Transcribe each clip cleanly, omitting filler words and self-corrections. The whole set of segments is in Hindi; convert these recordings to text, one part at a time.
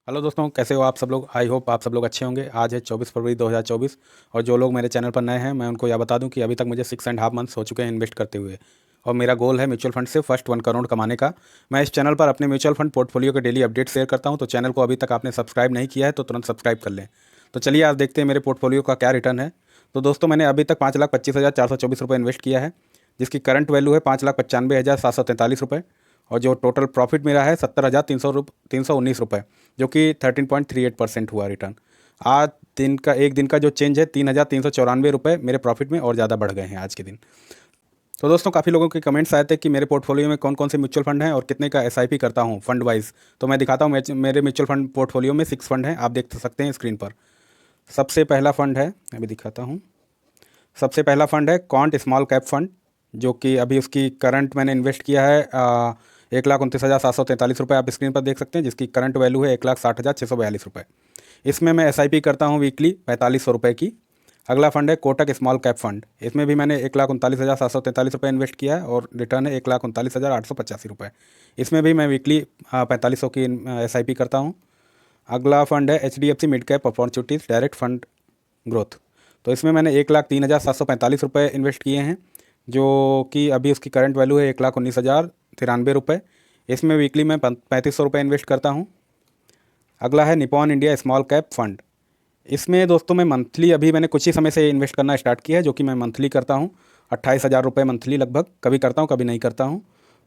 हेलो दोस्तों, कैसे हो आप सब लोग। आई होप आप सब लोग अच्छे होंगे। आज है 24 फरवरी 2024 और जो लोग मेरे चैनल पर नए हैं मैं उनको यह बता दूं कि अभी तक मुझे 6.5 मंथ्स हो चुके हैं इन्वेस्ट करते हुए और मेरा गोल है म्यूचुअल फंड से फर्स्ट 1 करोड़ कमाने का। मैं इस चैनल पर अपने म्यूचुअल फंड पोर्टफोलियो के डेली अपडेट शेयर करता हूं, तो चैनल को अभी तक आपने सब्सक्राइब नहीं किया है तो तुरंत सब्सक्राइब कर लें। तो चलिए आज देखते हैं मेरे पोर्टफोलियो का क्या रिटर्न है। तो दोस्तों, मैंने अभी तक 5,25,424 रुपये इन्वेस्ट किया है, जिसकी करंट वैल्यू है 5,95,743 रुपये और जो टोटल प्रॉफिट मेरा है 70,319 रुपये, जो कि 13.38% हुआ रिटर्न। आज एक दिन का जो चेंज है 3,394 रुपये मेरे प्रॉफिट में और ज़्यादा बढ़ गए हैं आज के दिन। तो दोस्तों, काफ़ी लोगों के कमेंट्स आए थे कि मेरे पोर्टफोलियो में कौन कौन से म्यूचुअल फंड हैं और कितने का एसआईपी करता हूं फंड वाइज। तो मैं दिखाता हूं, मेरे म्यूचुअल फंड पोर्टफोलियो में 6 फंड हैं, आप देख सकते हैं स्क्रीन पर। सबसे पहला फंड है, अभी दिखाता हूँ। सबसे पहला फंड है कॉन्ट स्मॉल कैप फंड, जो कि अभी उसकी करंट मैंने इन्वेस्ट किया है 1,29,743 रुपये, आप स्क्रीन पर देख सकते हैं, जिसकी करंट वैल्यू है 1,60,642 रुपये। इसमें मैं एसआईपी करता हूँ वीकली 4,500 रुपये की। अगला फंड है कोटक स्मॉल कैप फंड, इसमें भी मैंने 1,39,743 रुपये इन्वेस्ट किया है और रिटर्न है 1,39,885 रुपये। इसमें भी मैं वीकली 4,500 की एसआईपी करता हूँ। अगला फंड है HDFC mid cap opportunities direct fund growth, तो इसमें मैंने 1,03,745 रुपये इन्वेस्ट किए हैं, जो कि अभी उसकी करंट वैल्यू है 1,19,093 रुपये। इसमें वीकली मैं 3,500 रुपये इन्वेस्ट करता हूँ। अगला है Nippon India small cap fund. इसमें दोस्तों मैं मंथली, अभी मैंने कुछ ही समय से इन्वेस्ट करना स्टार्ट किया है, जो कि मैं मंथली करता हूँ 28,000 रुपये मंथली लगभग। कभी करता हूँ कभी नहीं करता हूँ।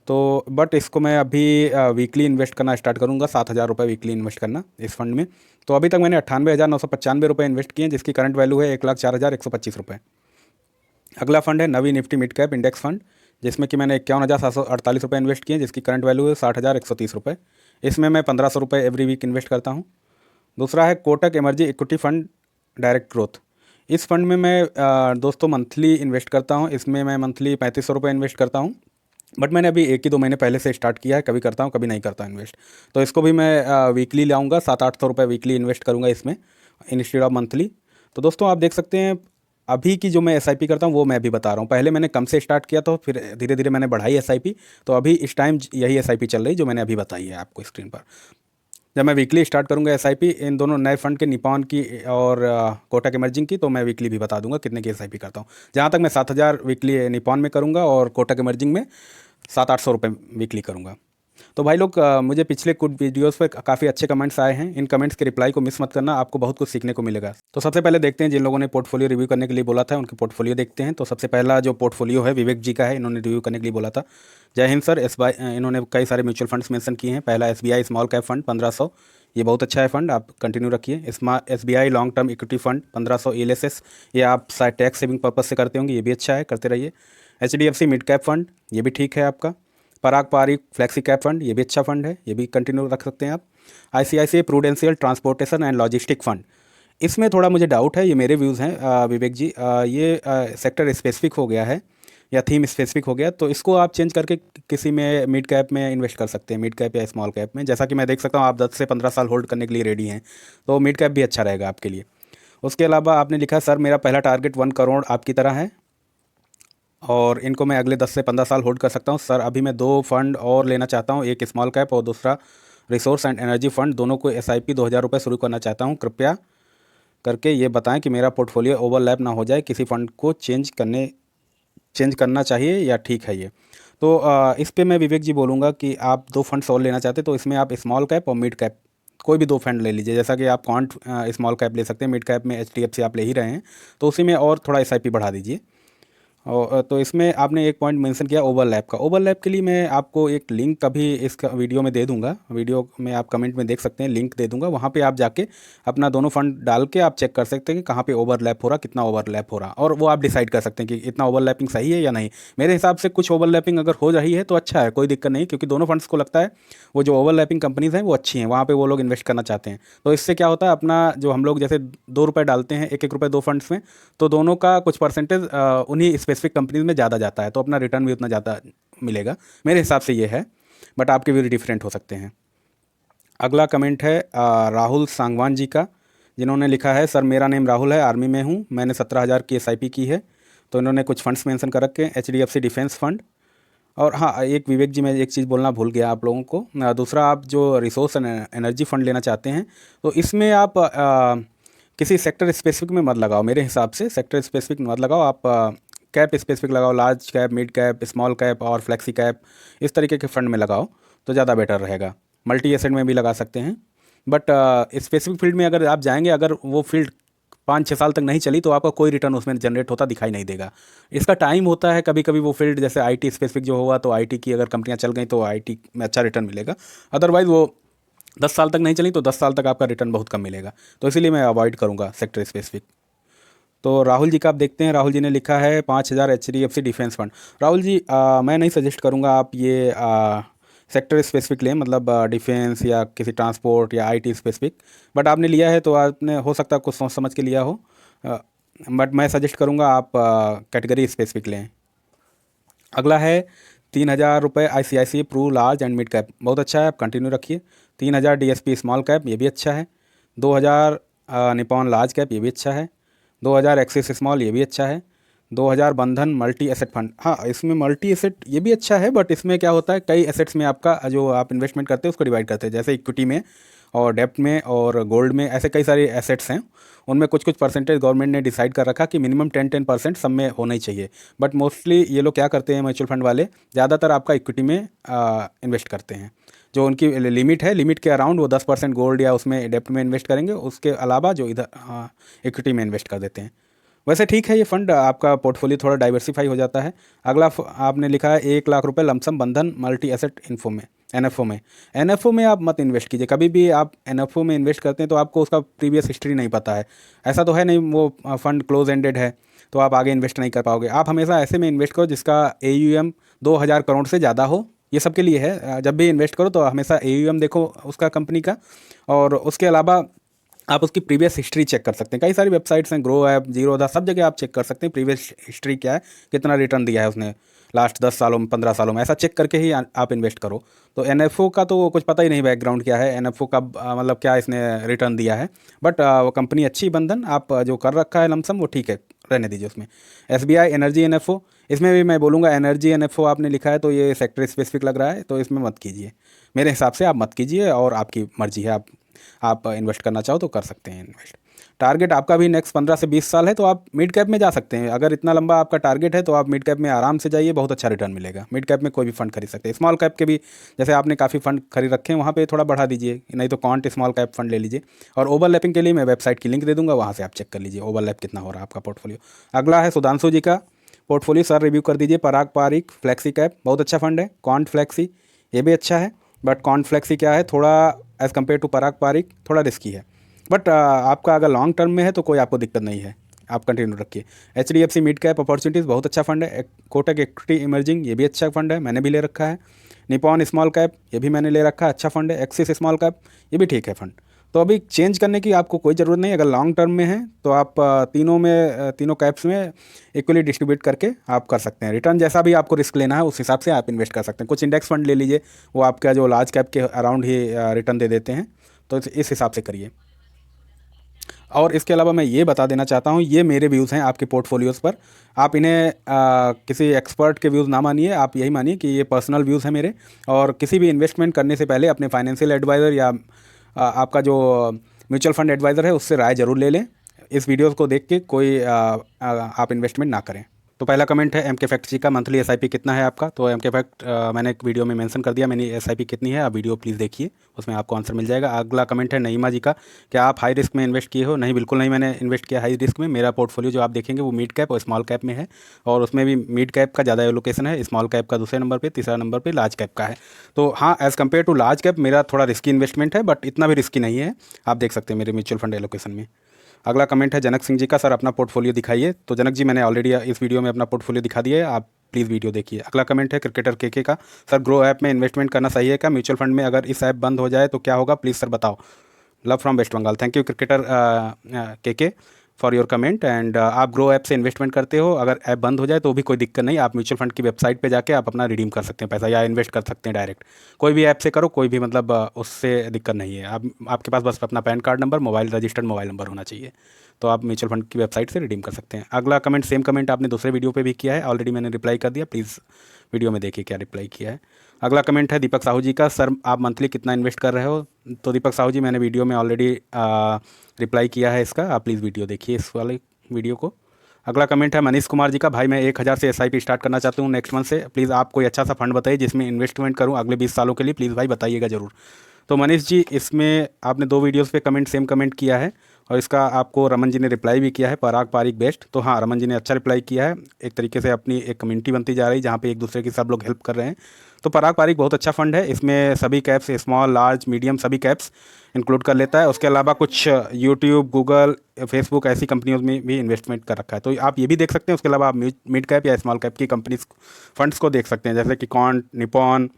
तो बट इसको मैं अभी वीकली इन्वेस्ट करना स्टार्ट करूँगा, 7,000 रुपये वीकली इन्वेस्ट करना इस फंड में। तो अभी तक मैंने 98,995 रुपये इन्वेस्ट किए हैं, जिसकी करंट वैल्यू है 1,04,125 रुपये। अगला फंड है Navi Nifty mid cap index fund, जिसमें कि मैंने 51,748 रुपये इन्वेस्ट किए हैं, जिसकी करंट वैल्यू है 60,130 रुपये। इसमें मैं 1,500 रुपये एवरी वीक इन्वेस्ट करता हूँ। दूसरा है Kotak emerging equity fund direct growth. इस फंड में मैं दोस्तों मंथली इन्वेस्ट करता हूँ। इसमें मैं मंथली 3,500 रुपये इन्वेस्ट करता हूँ, बट मैंने अभी 1 ही 2 महीने पहले से स्टार्ट किया है, कभी करता हूँ कभी नहीं करता इन्वेस्ट। तो इसको भी मैं वीकली लाऊंगा, 700-800 रुपये वीकली इन्वेस्ट करूँगा इसमें इंस्टेड ऑफ मंथली। तो दोस्तों आप देख सकते हैं, अभी की जो मैं एसआईपी करता हूँ वो मैं अभी बता रहा हूँ। पहले मैंने कम से स्टार्ट किया, तो फिर धीरे धीरे मैंने बढ़ाई एसआईपी। तो अभी इस टाइम यही एसआईपी चल रही जो मैंने अभी बताई है आपको स्क्रीन पर। जब मैं वीकली स्टार्ट करूंगा एसआईपी इन दोनों नए फंड के, निपॉन की और कोटक इमर्जिंग की, तो मैं वीकली भी बता दूंगा कितने की एसआईपी करता हूँ। जहाँ तक मैं 7,000 वीकली निपॉन में करूँगा और कोटक इमर्जिंग में 700-800 रुपये वीकली करूँगा। तो भाई लोग, मुझे पिछले कुछ वीडियोस पे काफ़ी अच्छे कमेंट्स आए हैं। इन कमेंट्स के रिप्लाई को मिस मत करना, आपको बहुत कुछ सीखने को मिलेगा। तो सबसे पहले देखते हैं, जिन लोगों ने पोर्टफोलियो रिव्यू करने के लिए बोला था उनके पोर्टफोलियो देखते हैं। तो सबसे पहला जो पोर्टफोलियो है विवेक जी का है, इन्होंने रिव्यू करने के लिए बोला था। जय हिंद सर। इन्होंने कई सारे म्यूचुअल फंड्स मेंशन किए हैं। पहला SBI स्मॉल कैप फंड 1,500, ये बहुत अच्छा है फंड, आप कंटिन्यू रखिए। SBI long term equity fund 1,500 ELSS, ये आप शायद टैक्स सेविंग पर्पज से करते होंगे, ये भी अच्छा है, करते रहिए। HDFC मिड कैप फंड, ये भी ठीक है आपका। पराग पारिक फ्लैक्सी कैप फंड, ये भी अच्छा फंड है, ये भी कंटिन्यू रख सकते हैं आप। ICICI prudential transportation and logistic fund, इसमें थोड़ा मुझे डाउट है, ये मेरे व्यूज़ हैं विवेक जी। ये सेक्टर स्पेसिफिक हो गया है या थीम स्पेसिफिक हो गया, तो इसको आप चेंज करके किसी में मिड कैप में इन्वेस्ट कर सकते हैं, मिड कैप या स्मॉल कैप में। जैसा कि मैं देख सकता हूँ आप 10 से 15 साल होल्ड करने के लिए रेडी हैं, तो मिड कैप भी अच्छा रहेगा आपके लिए। उसके अलावा आपने लिखा सर मेरा पहला टारगेट 1 करोड़ आपकी तरह है और इनको मैं अगले 10 से 15 साल होल्ड कर सकता हूँ। सर अभी मैं 2 फंड और लेना चाहता हूँ, एक स्मॉल कैप और दूसरा रिसोर्स एंड एनर्जी फंड, दोनों को SIP 2,000 रुपये शुरू करना चाहता हूँ। कृपया करके ये बताएं कि मेरा पोर्टफोलियो ओवरलैप ना हो जाए, किसी फंड को चेंज करना चाहिए या ठीक है ये। तो इस पे मैं विवेक जी बोलूँगा कि आप 2 फंड्स और लेना चाहते हैं, तो इसमें आप स्मॉल कैप और मिड कैप कोई भी 2 फंड ले लीजिए। जैसा कि आप कॉन्ट स्मॉल कैप ले सकते हैं, मिड कैप में HDFC आप ले ही रहे हैं, तो उसी में और थोड़ा SIP बढ़ा दीजिए। और तो इसमें आपने एक पॉइंट मेंशन किया ओवरलैप का। ओवरलैप के लिए मैं आपको एक लिंक अभी इस वीडियो में दे दूंगा, वीडियो में आप कमेंट में देख सकते हैं, लिंक दे दूंगा, वहाँ पे आप जाके अपना दोनों फंड डाल के आप चेक कर सकते हैं कि कहाँ पे ओवरलैप हो रहा, कितना ओवरलैप हो रहा, और वो आप डिसाइड कर सकते हैं कि इतना ओवरलैपिंग सही है या नहीं। मेरे हिसाब से कुछ ओवरलैपिंग अगर हो रही है तो अच्छा है, कोई दिक्कत नहीं, क्योंकि दोनों फंड्स को लगता है वो जो ओवरलैपिंग कंपनीज़ हैं वो अच्छी हैं, वहाँ पे वो लोग इन्वेस्ट करना चाहते हैं। तो इससे क्या होता है, अपना जो हम लोग जैसे 2 रुपये डालते हैं, 1-1 रुपये 2 फंड्स में, तो दोनों का कुछ परसेंटेज उन्हीं स्पेसिफिक कंपनीज में ज़्यादा जाता है, तो अपना रिटर्न भी उतना ज़्यादा मिलेगा। मेरे हिसाब से ये है, बट आपके भी डिफरेंट हो सकते हैं। अगला कमेंट है राहुल सांगवान जी का, जिन्होंने लिखा है सर मेरा नेम राहुल है, आर्मी में हूँ, मैंने 17,000 की SIP की है। तो इन्होंने कुछ फंड्स मेंशन कर रखे हैं, HDFC डिफेंस फंड और हाँ, एक विवेक जी, मैं एक चीज़ बोलना भूल गया आप लोगों को। दूसरा, आप जो रिसोर्स एनर्जी फंड लेना चाहते हैं तो इसमें आप किसी सेक्टर स्पेसिफिक में मत लगाओ। मेरे हिसाब से सेक्टर स्पेसिफिक मत लगाओ, आप कैप स्पेसिफिक लगाओ। Large cap, mid cap, small cap और फ्लेक्सी कैप, इस तरीके के फंड में लगाओ तो ज़्यादा बेटर रहेगा। मल्टी एसेट में भी लगा सकते हैं, बट स्पेसिफिक फील्ड में अगर आप जाएंगे, अगर वो फील्ड 5-6 साल तक नहीं चली तो आपका कोई रिटर्न उसमें जनरेट होता दिखाई नहीं देगा। इसका टाइम होता है, कभी कभी वो फील्ड जैसे आईटी स्पेसिफिक जो हुआ तो आईटी की अगर कंपनियां चल गई तो आईटी में अच्छा रिटर्न मिलेगा। अदरवाइज़ वो 10 साल तक नहीं चली तो 10 साल तक आपका रिटर्न बहुत कम मिलेगा। तो इसीलिए मैं अवॉइड करूँगा सेक्टर स्पेसिफिक। तो राहुल जी का आप देखते हैं, राहुल जी ने लिखा है 5,000 HDFC defence fund. Rahul ji, मैं नहीं सजेस्ट करूँगा आप ये सेक्टर स्पेसिफिक लें, मतलब डिफेंस या किसी ट्रांसपोर्ट या आईटी स्पेसिफिक। बट आपने लिया है तो आपने हो सकता है कुछ सोच समझ के लिया हो, बट मैं सजेस्ट करूँगा आप कैटेगरी स्पेसिफिक लें। अगला है 3,000 रुपये ICICI pru large and mid cap, बहुत अच्छा है, आप कंटिन्यू रखिए। 3,000 DSP स्मॉल कैप, ये भी अच्छा है। 2,000 निपॉन लार्ज कैप, ये भी अच्छा है। 2,000 एक्सिस स्मॉल, ये भी अच्छा है। 2,000 बंधन मल्टी एसेट फंड, हाँ इसमें मल्टी एसेट ये भी अच्छा है, बट इसमें क्या होता है कई एसेट्स में आपका जो आप इन्वेस्टमेंट करते हैं उसको डिवाइड करते हैं, जैसे इक्विटी में और डेप्ट में और गोल्ड में, ऐसे कई सारे एसेट्स हैं। उनमें कुछ कुछ परसेंटेज गवर्नमेंट ने डिसाइड कर रखा कि मिनिमम 10% सब में होना ही चाहिए। बट मोस्टली ये लोग क्या करते हैं, म्यूचुअल फंड वाले ज़्यादातर आपका इक्विटी में इन्वेस्ट करते हैं। जो उनकी लिमिट है, लिमिट के अराउंड वो 10% गोल्ड या उसमें डेप्ट में इन्वेस्ट करेंगे, उसके अलावा जो इधर इक्विटी में इन्वेस्ट कर देते हैं। वैसे ठीक है, ये फंड आपका पोर्टफोलियो थोड़ा डाइवर्सिफाई हो जाता है। अगला आपने लिखा है 1,00,000 रुपये लमसम बंधन मल्टी एसेट इन्फो में, एनएफओ में। एनएफओ में आप मत इन्वेस्ट कीजिए, कभी भी आप एनएफओ में इन्वेस्ट करते हैं तो आपको उसका प्रीवियस हिस्ट्री नहीं पता है। ऐसा तो है नहीं वो फंड क्लोज एंडेड है तो आप आगे इन्वेस्ट नहीं कर पाओगे। आप हमेशा ऐसे में इन्वेस्ट करो जिसका AUM 2,000 करोड़ से ज़्यादा हो। ये सबके लिए है, जब भी इन्वेस्ट करो तो हमेशा AUM देखो उसका कंपनी का, और उसके अलावा आप उसकी प्रीवियस हिस्ट्री चेक कर सकते हैं। कई सारी वेबसाइट्स हैं, ग्रो ऐप, जीरोधा, सब जगह आप चेक कर सकते हैं प्रीवियस हिस्ट्री क्या है, कितना रिटर्न दिया है उसने लास्ट 10 सालों में, 15 सालों में। ऐसा चेक करके ही आप इन्वेस्ट करो। तो NFO का तो कुछ पता ही नहीं बैकग्राउंड क्या है, NFO का मतलब क्या इसने रिटर्न दिया है। बट वो कंपनी अच्छी, बंधन आप जो कर रखा है लमसम वो ठीक है, रहने दीजिए उसमें। SBI एनर्जी NFO, इसमें भी मैं बोलूँगा एनर्जी NFO आपने लिखा है तो ये सेक्टर स्पेसिफिक लग रहा है, तो इसमें मत कीजिए। मेरे हिसाब से आप मत कीजिए, और आपकी मर्जी है, आप इन्वेस्ट करना चाहो तो कर सकते हैं इन्वेस्ट। टारगेट आपका भी नेक्स्ट 15 से 20 साल है तो आप मिड कैप में जा सकते हैं। अगर इतना लंबा आपका टारगेट है तो आप मिड कैप में आराम से जाइए, बहुत अच्छा रिटर्न मिलेगा। मिड कैप में कोई भी फंड खरीद सकते हैं। स्मॉल कैप के भी जैसे आपने काफ़ी फंड खरीद रखे हैं, वहाँ पे थोड़ा बढ़ा दीजिए, नहीं तो कॉन्ट स्मॉल कैप फंड ले लीजिए। और ओवरलैपिंग के लिए मैं वेबसाइट की लिंक दे दूँगा, वहाँ से आप चेक कर लीजिए ओवरलैप कितना हो रहा है आपका पोर्टफोलियो। अगला है सुधांशु जी का पोर्टफोलियो, सर रिव्यू कर दीजिए। पराग पारिक फ्लैक्सी कैप, बहुत अच्छा फंड है। कॉन्ट फ्लैक्सी, ये भी अच्छा है, बट कॉन्ट फ्लैक्सी क्या है, थोड़ा एज़ कम्पेयर टू पराग पारिक थोड़ा रिस्की है। बट आपका अगर लॉन्ग टर्म में है तो कोई आपको दिक्कत नहीं है, आप कंटिन्यू रखिए। HDFC मिड कैप अपॉर्चुनिटीज़, बहुत अच्छा फंड है। कोटक इक्विटी इमर्जिंग, ये भी अच्छा फंड है, मैंने भी ले रखा है। निपॉन स्मॉल कैप, ये भी मैंने ले रखा है, अच्छा फंड है। एक्सिस स्मॉल कैप, ये भी ठीक है फंड। तो अभी चेंज करने की आपको कोई ज़रूरत नहीं। अगर लॉन्ग टर्म में है तो आप तीनों कैप्स में इक्वली डिस्ट्रीब्यूट करके आप कर सकते हैं। रिटर्न जैसा भी आपको रिस्क लेना है उस हिसाब से आप इन्वेस्ट कर सकते हैं। कुछ इंडेक्स फंड ले लीजिए, वो आपका जो लार्ज कैप के अराउंड ही रिटर्न दे देते हैं, तो इस हिसाब से करिए। और इसके अलावा मैं ये बता देना चाहता हूँ, ये मेरे व्यूज़ हैं आपके पोर्टफोलियोज़ पर। आप इन्हें किसी एक्सपर्ट के व्यूज़ ना मानिए, आप यही मानिए कि ये पर्सनल व्यूज़ हैं मेरे। और किसी भी इन्वेस्टमेंट करने से पहले अपने फाइनेंशियल एडवाइज़र या आपका जो म्यूचुअल फंड एडवाइज़र है उससे राय ज़रूर ले लें। इस वीडियोज़ को देख के कोई आप इन्वेस्टमेंट ना करें। तो पहला कमेंट है MK फैक्ट जी का, मंथली SIP कितना है आपका। तो MK फैक्ट मैंने एक वीडियो में मेंशन कर दिया, मेरी SIP कितनी है, आप वीडियो प्लीज़ देखिए, उसमें आपको आंसर मिल जाएगा। अगला कमेंट है नईमा जी का, क्या आप हाई रिस्क में इन्वेस्ट किए हो। नहीं, बिल्कुल नहीं, मैंने इन्वेस्ट किया हाई रिस्क में। मेरा पोर्टफोलियो जो आप देखेंगे वो मिड कैप और स्मॉल कैप में है, और उसमें भी मिड कैप का ज़्यादा एलोकेशन है, स्मॉल कैप का दूसरे नंबर पर, तीसरा नंबर पर लार्ज कैप का है। तो हाँ, as compare to large cap मेरा थोड़ा रिस्की इन्वेस्टमेंट है, बट इतना भी रिस्की नहीं है, आप देख सकते हैं मेरे म्यूचुअल फंड एलोकेशन में। अगला कमेंट है जनक सिंह जी का, सर अपना पोर्टफोलियो दिखाइए। तो जनक जी, मैंने ऑलरेडी इस वीडियो में अपना पोर्टफोलियो दिखा दिया है, आप प्लीज़ वीडियो देखिए। अगला कमेंट है क्रिकेटर KK का, सर ग्रो ऐप में इन्वेस्टमेंट करना सही है क्या, म्यूचुअल फंड में अगर इस ऐप बंद हो जाए तो क्या होगा, प्लीज़ सर बताओ। Love from West Bengal, thank you cricketer KK for your comment. And आप ग्रो ऐप से इन्वेस्टमेंट करते हो, अगर ऐप बंद हो जाए तो भी कोई दिक्कत नहीं, आप म्यूचुअल फंड की वेबसाइट पे जाके आप अपना रिडीम कर सकते हैं पैसा, या इन्वेस्ट कर सकते हैं डायरेक्ट। कोई भी ऐप से करो, कोई भी मतलब उससे दिक्कत नहीं है। आप आपके पास बस अपना pan card number, mobile registered mobile number होना चाहिए, तो आप म्यूचुअल फंड की वेबसाइट से रिडीम कर सकते हैं। अगला कमेंट, सेम कमेंट आपने दूसरे वीडियो पे भी किया है, ऑलरेडी मैंने रिप्लाई कर दिया, प्लीज़ वीडियो में देखिए क्या रिप्लाई किया है। अगला कमेंट है दीपक साहू जी का, सर आप मंथली कितना इन्वेस्ट कर रहे हो? तो दीपक साहू जी, मैंने वीडियो में ऑलरेडी रिप्लाई किया है इसका, आप प्लीज़ वीडियो देखिए इस वाले वीडियो को। अगला कमेंट है मनीष कुमार जी का, भाई मैं 1000 से एसआईपी स्टार्ट करना चाहता हूँ नेक्स्ट मंथ से, प्लीज़ आप कोई अच्छा सा फंड बताइए जिसमें इन्वेस्टमेंट करूँ अगले 20 सालों के लिए, प्लीज़ भाई बताइएगा ज़रूर। तो मनीष जी, इसमें आपने 2 वीडियोस पे कमेंट सेम कमेंट किया है, और इसका आपको रमन जी ने रिप्लाई भी किया है, पराग पारिक बेस्ट। तो हाँ, रमन जी ने अच्छा रिप्लाई किया है, एक तरीके से अपनी एक कम्युनिटी बनती जा रही है जहाँ पे एक दूसरे की सब लोग हेल्प कर रहे हैं। तो पराग पारिक बहुत अच्छा फंड है, इसमें सभी कैप्स, स्मॉल लार्ज मीडियम सभी कैप्स इंक्लूड कर लेता है। उसके अलावा कुछ यूट्यूब, गूगल, फेसबुक ऐसी कंपनियों में भी इन्वेस्टमेंट कर रखा है, तो आप ये भी देख सकते हैं। उसके अलावा आप मिड कैप या स्मॉल कैप की कंपनीज फंड्स को देख सकते हैं, जैसे कि कॉन्ट, Nippon,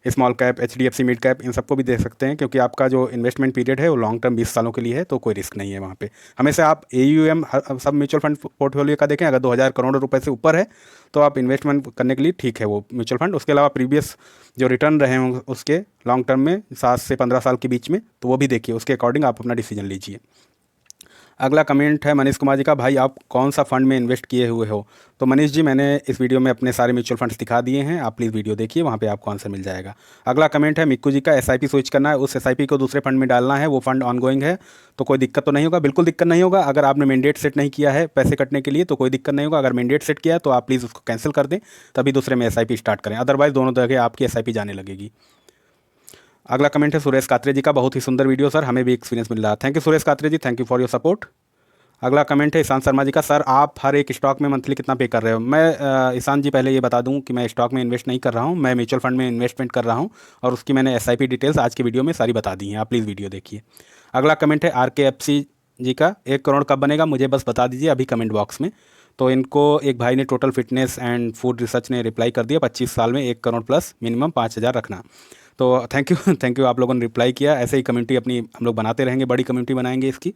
small cap, HDFC mid cap, इन सबको भी देख सकते हैं, क्योंकि आपका जो इन्वेस्टमेंट पीरियड है वो लॉन्ग टर्म 20 सालों के लिए है, तो कोई रिस्क नहीं है वहाँ पे। हमेशा आप AUM सब म्यूचुअल फंड पोर्टफोलियो का देखें, अगर 2000 करोड़ रुपए से ऊपर है तो आप इन्वेस्टमेंट करने के लिए ठीक है वो म्यूचुअल फंड। उसके अलावा प्रीवियस जो रिटर्न रहे हों उसके लॉन्ग टर्म में 7 से 15 साल के बीच में, तो वो भी देखिए, उसके अकॉर्डिंग आप अपना डिसीजन लीजिए। अगला कमेंट है मनीष कुमार जी का, भाई आप कौन सा फंड में इन्वेस्ट किए हुए हो? तो मनीष जी, मैंने इस वीडियो में अपने सारे म्यूचुअल फंड्स दिखा दिए हैं, आप प्लीज़ वीडियो देखिए, वहाँ पे आपको आंसर मिल जाएगा। अगला कमेंट है मिक्कू जी का, एसआईपी स्विच करना है, उस एसआईपी को दूसरे फंड में डालना है, वो फंड ऑनगोइंग है, तो कोई दिक्कत तो नहीं होगा? बिल्कुल दिक्कत नहीं होगा। अगर आपने मैंडेट सेट नहीं किया है पैसे कटने के लिए तो कोई दिक्कत नहीं होगा। अगर मैंडेट सेट किया है तो आप प्लीज़ उसको कैंसिल कर दें, तभी दूसरे में एसआईपी स्टार्ट करें, अदरवाइज़ दोनों जगह आपकी एसआईपी जाने लगेगी। अगला कमेंट है सुरेश कात्रे जी का, बहुत ही सुंदर वीडियो सर, हमें भी एक्सपीरियंस मिल रहा। Thank you Suresh Katre ji, thank you for your support. अगला कमेंट है ईशान शर्मा जी का, सर आप हर एक स्टॉक में मंथली कितना पे कर रहे हो? मैं ईशान जी पहले ये बता दूं कि मैं स्टॉक में इन्वेस्ट नहीं कर रहा हूं, मैं म्यूचुअल फंड में इन्वेस्टमेंट कर रहा हूं, और उसकी मैंने एसआईपी डिटेल्स आज की वीडियो में सारी बता दी हैं, आप प्लीज़ वीडियो देखिए। अगला कमेंट है RKFC जी का, 1 करोड़ कब बनेगा मुझे बस बता दीजिए अभी कमेंट बॉक्स में। तो इनको एक भाई ने total fitness and food research ने रिप्लाई कर दिया, 25 साल में 1 करोड़ प्लस मिनिमम 5000 रखना। तो थैंक यू थैंक यू, आप लोगों ने रिप्लाई किया, ऐसे ही कम्युनिटी अपनी हम लोग बनाते रहेंगे, बड़ी कम्युनिटी बनाएंगे इसकी।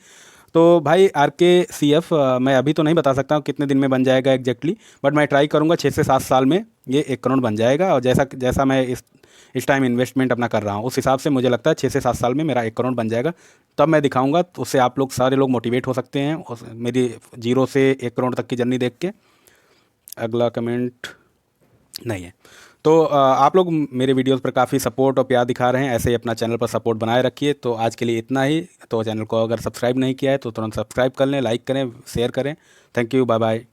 तो भाई RKCF मैं अभी तो नहीं बता सकता हूँ कितने दिन में बन जाएगा एग्जैक्टली, बट मैं ट्राई करूँगा 6 से 7 साल में ये 1 करोड़ बन जाएगा, और जैसा जैसा मैं इस टाइम इन्वेस्टमेंट अपना कर रहा हूँ उस हिसाब से मुझे लगता है 6 से 7 साल में मेरा 1 करोड़ बन जाएगा। तब मैं दिखाऊंगा, तो उससे आप लोग सारे लोग मोटिवेट हो सकते हैं मेरी 0 से 1 करोड़ तक की जर्नी देख के। अगला कमेंट नहीं है। तो आप लोग मेरे वीडियोस पर काफ़ी सपोर्ट और प्यार दिखा रहे हैं, ऐसे ही अपना चैनल पर सपोर्ट बनाए रखिए। तो आज के लिए इतना ही। तो चैनल को अगर सब्सक्राइब नहीं किया है तो तुरंत सब्सक्राइब कर लें, लाइक करें, शेयर करें। Thank you, bye bye.